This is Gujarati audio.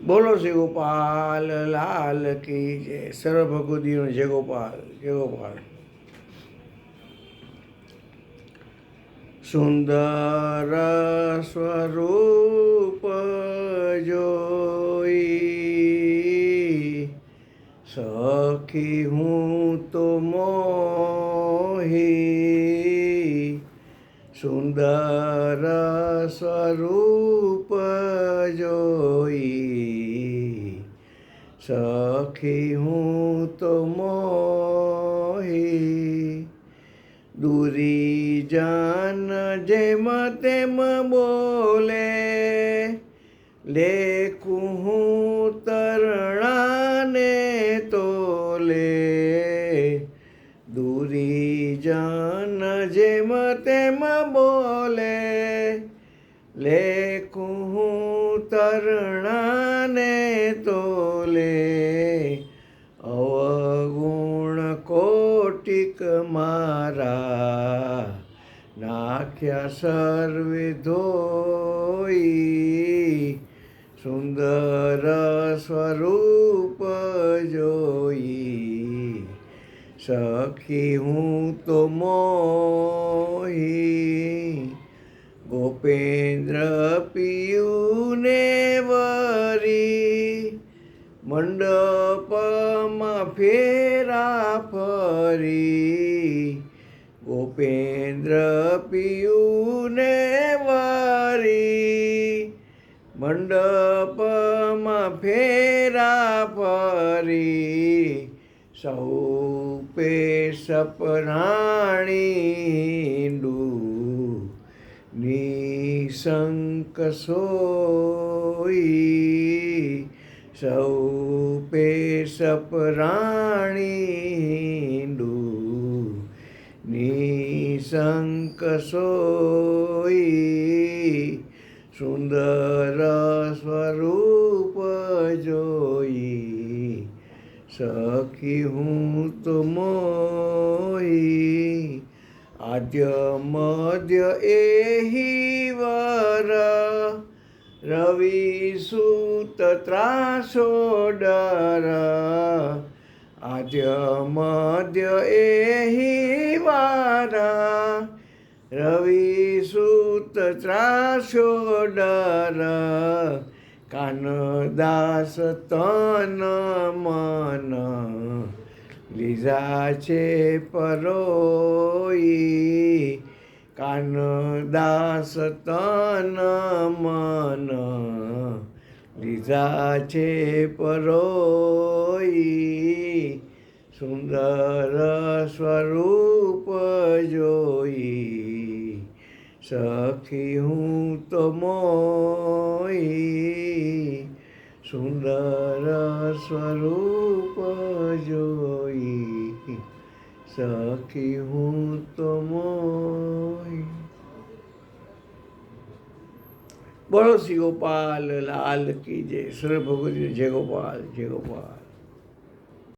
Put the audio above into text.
બોલો શ્રી ગોપાલ લાલ કી જય. સર્વ ભગવદીનો જય ગોપાલ, જય ગોપાલ. સુંદર સ્વરૂપ જોઈ સખી હું તો મોહી. સુંદર સ્વરૂપ જોઈ સખી હું તો મોહી. દૂરી જાન જેમ તેમ બોલે લેખું હું તરણાને તોલે. દૂરી જાન જેમ તેમ બોલે લેખું હું તરણાને તોલે. અવગુણ કોટિક મારા નાખ્યા સર્વે ધોઈ. સુંદર સ્વરૂપ જોઈ સખી હું તો મોહી. ગોપેન્દ્ર પિયુને વરી મંડપમાં ફેરા ફરી. ગોપેન્દ્ર પિયુને વરી મંડપમાં ફેરા ફરી. સૌ પે સપરાણીડું નિશંક સોઈ. સૌ પે સપરાણીડું નિશંક સોઈ. સુંદર સ્વરૂપ જોઈ સખી હું તો મોહી. આદ્ય મધ્ય એહી વર રવિ સૂત ત્રાસો ડર. આદ્ય મધ્ય એહી વાર રવિ સૂત ત્રાસો ડર. કાનદાસ તન મન લીધા છે પરોઈ. કાનદાસ તન મન લીધા છે પરોઈ. સુંદર સ્વરૂપ જોઈ સખી હું તો મોહી. સુંદર સ્વરૂપ જોઈ સખી હું તો મોહી. બોલો શ્રી ગોપાલ લાલ કી જય. સર્વ ભગવતી જય ગોપાલ, જય ગોપાલ.